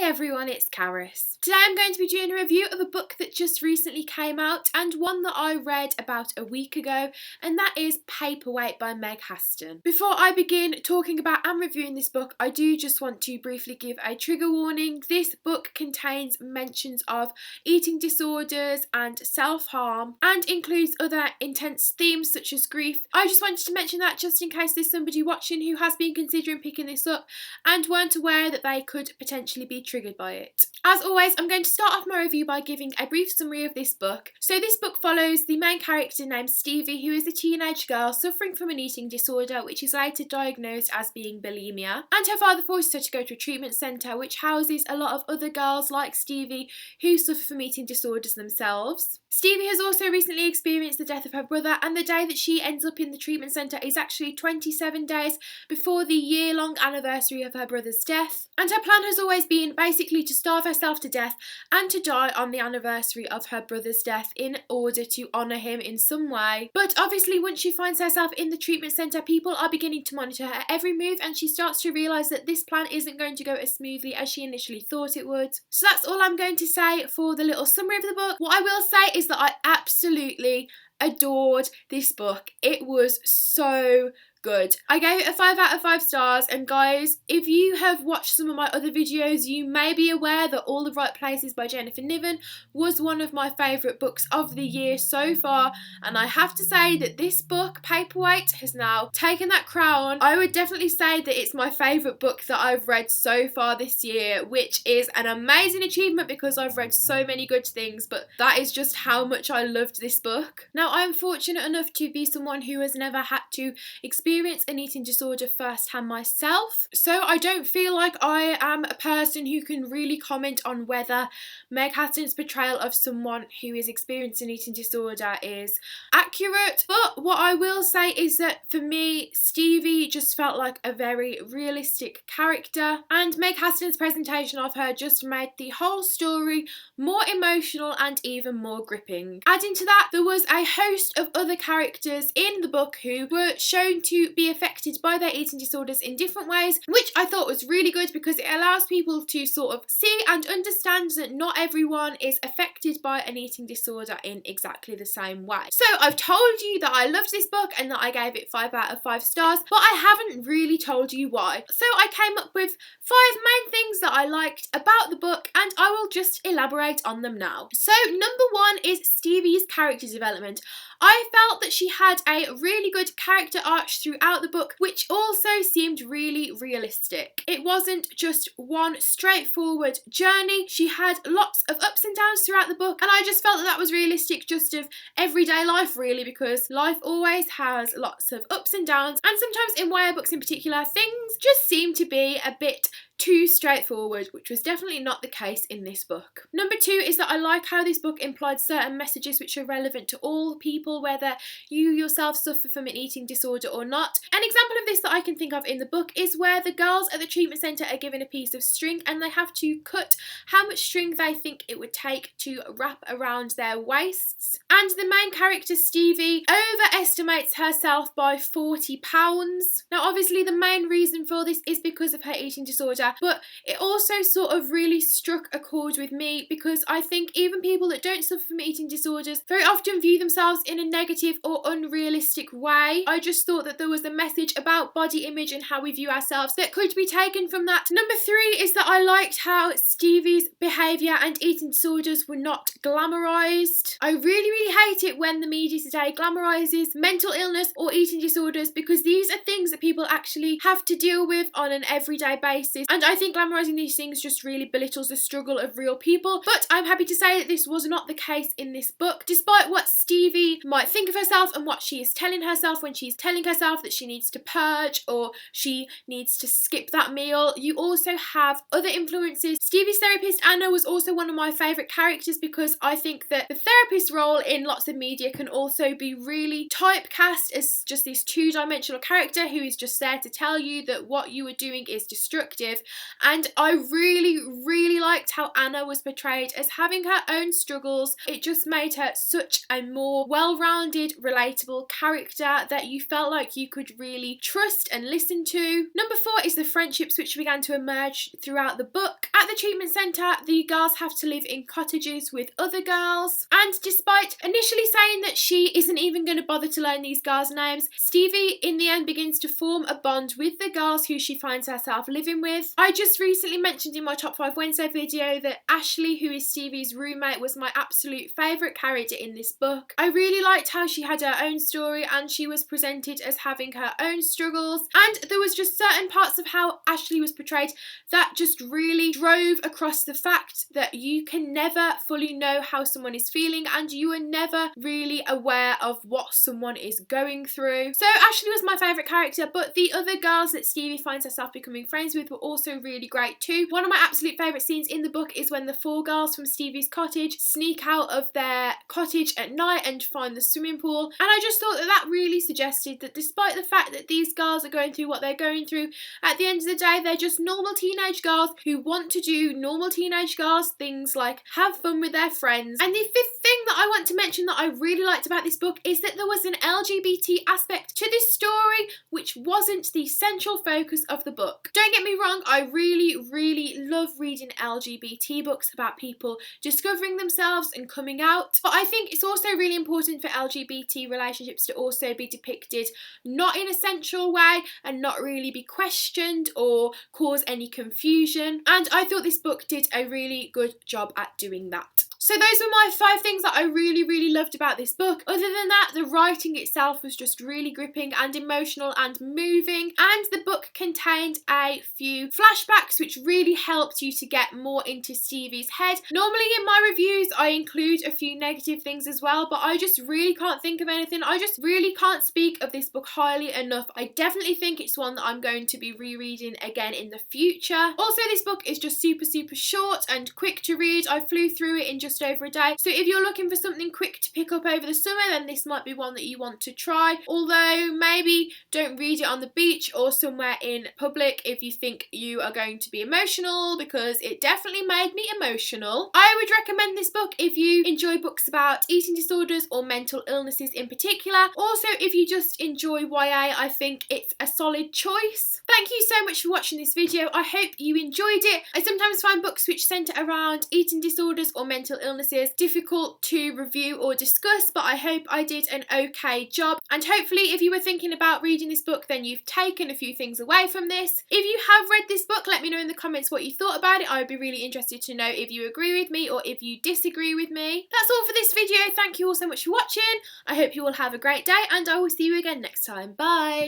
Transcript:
everyone, it's Karis. Today I'm going to be doing a review of a book that just recently came out and one that I read about a week ago, and that is Paperweight by Meg Haston. Before I begin talking about and reviewing this book, I do just want to briefly give a trigger warning. This book contains mentions of eating disorders and self-harm and includes other intense themes such as grief. I just wanted to mention that just in case there's somebody watching who has been considering picking this up and weren't aware that they could potentially be triggered by it. As always, I'm going to start off my review by giving a brief summary of this book. So this book follows the main character named Stevie, who is a teenage girl suffering from an eating disorder which is later diagnosed as being bulimia, and her father forces her to go to a treatment centre which houses a lot of other girls like Stevie who suffer from eating disorders themselves. Stevie has also recently experienced the death of her brother, and the day that she ends up in the treatment centre is actually 27 days before the year-long anniversary of her brother's death. And her plan has always been basically to starve herself to death and to die on the anniversary of her brother's death in order to honour him in some way. But obviously once she finds herself in the treatment centre, people are beginning to monitor her every move, and she starts to realise that this plan isn't going to go as smoothly as she initially thought it would. So that's all I'm going to say for the little summary of the book. What I will say is that I absolutely adored this book. It was so good. I gave it a 5 out of 5 stars, and guys, if you have watched some of my other videos, you may be aware that All the Right Places by Jennifer Niven was one of my favourite books of the year so far, and I have to say that this book, Paperweight, has now taken that crown. I would definitely say that it's my favourite book that I've read so far this year, which is an amazing achievement because I've read so many good things, but that is just how much I loved this book. Now, I'm fortunate enough to be someone who has never had to experience an eating disorder firsthand myself, so I don't feel like I am a person who can really comment on whether Meg Haston's portrayal of someone who is experiencing an eating disorder is accurate. But what I will say is that for me, Stevie just felt like a very realistic character, and Meg Haston's presentation of her just made the whole story more emotional and even more gripping. Adding to that, there was a host of other characters in the book who were shown to be affected by their eating disorders in different ways, which I thought was really good because it allows people to sort of see and understand that not everyone is affected by an eating disorder in exactly the same way. So I've told you that I loved this book and that I gave it 5 out of 5 stars, but I haven't really told you why. So I came up with 5 main things that I liked about the book, and I will just elaborate on them now. So number 1 is Stevie's character development. I felt that she had a really good character arc throughout the book, which also seemed really realistic. It wasn't just one straightforward journey. She had lots of ups and downs throughout the book, and I just felt that that was realistic just of everyday life really, because life always has lots of ups and downs, and sometimes in YA books in particular, things just seem to be a bit too straightforward, which was definitely not the case in this book. Number 2 is that I like how this book implied certain messages which are relevant to all people, whether you yourself suffer from an eating disorder or not. An example of this that I can think of in the book is where the girls at the treatment centre are given a piece of string and they have to cut how much string they think it would take to wrap around their waists. And the main character, Stevie, overestimates herself by 40 pounds. Now obviously the main reason for this is because of her eating disorder, but it also sort of really struck a chord with me because I think even people that don't suffer from eating disorders very often view themselves in a negative or unrealistic way. I just thought that there was a message about body image and how we view ourselves that could be taken from that. Number 3 is that I liked how Stevie's behaviour and eating disorders were not glamorised. I really hate it when the media today glamorises mental illness or eating disorders, because these are things that people actually have to deal with on an everyday basis, and I think glamorising these things just really belittles the struggle of real people. But I'm happy to say that this was not the case in this book. Despite what Stevie might think of herself and what she is telling herself when she's telling herself that she needs to purge or she needs to skip that meal, you also have other influences. Stevie's therapist Anna was also one of my favourite characters because because I think that the therapist role in lots of media can also be really typecast as just this two-dimensional character who is just there to tell you that what you are doing is destructive. And I really liked how Anna was portrayed as having her own struggles. It just made her such a more well-rounded, relatable character that you felt like you could really trust and listen to. Number 4 is the friendships which began to emerge throughout the book. At the treatment centre, the girls have to live in cottages with other girls, and despite initially saying that she isn't even going to bother to learn these girls' names, Stevie in the end begins to form a bond with the girls who she finds herself living with. I just recently mentioned in my Top 5 Wednesday video that Ashley, who is Stevie's roommate, was my absolute favourite character in this book. I really liked how she had her own story and she was presented as having her own struggles, and there was just certain parts of how Ashley was portrayed that just really drove across the fact that you can never fully know how someone is feeling and you are never really aware of what someone is going through. So Ashley was my favourite character, but the other girls that Stevie finds herself becoming friends with were also really great too. One of my absolute favourite scenes in the book is when the 4 girls from Stevie's cottage sneak out of their cottage at night and find the swimming pool, and I just thought that that really suggested that despite the fact that these girls are going through what they're going through, at the end of the day they're just normal teenage girls who want to do normal teenage girls things like have fun with their friends. And the 5th thing that I want to mention that I really liked about this book is that there was an LGBT aspect to this story which wasn't the central focus of the book. Don't get me wrong, I really love reading LGBT books about people discovering themselves and coming out, but I think it's also really important for LGBT relationships to also be depicted not in a central way and not really be questioned or cause any confusion, and I thought this book did a really good job at doing that. So those were my 5 things that I really loved about this book. Other than that, the writing itself was just really gripping and emotional and moving, and the book contained a few flashbacks which really helped you to get more into Stevie's head. Normally in my reviews I include a few negative things as well, but I just really can't think of anything. I just really can't speak of this book highly enough. I definitely think it's one that I'm going to be rereading again in the future. Also, this book is just super short and quick to read. I flew through it in just over a day, so if you're looking for something quick to pick up over the summer, then this might be one that you want to try, although maybe don't read it on the beach or somewhere in public if you think you are going to be emotional, because it definitely made me emotional. I would recommend this book if you enjoy books about eating disorders or mental illnesses in particular. Also, if you just enjoy YA, I think it's a solid choice. Thank you so much for watching this video. I hope you enjoyed it. I sometimes find books which centre around eating disorders or mental illnesses difficult to review or discuss, but I hope I did an okay job, and hopefully if you were thinking about reading this book then you've taken a few things away from this. If you have read this book, let me know in the comments what you thought about it. I would be really interested to know if you agree with me or if you disagree with me. That's all for this video. Thank you all so much for watching. I hope you all have a great day and I will see you again next time. Bye!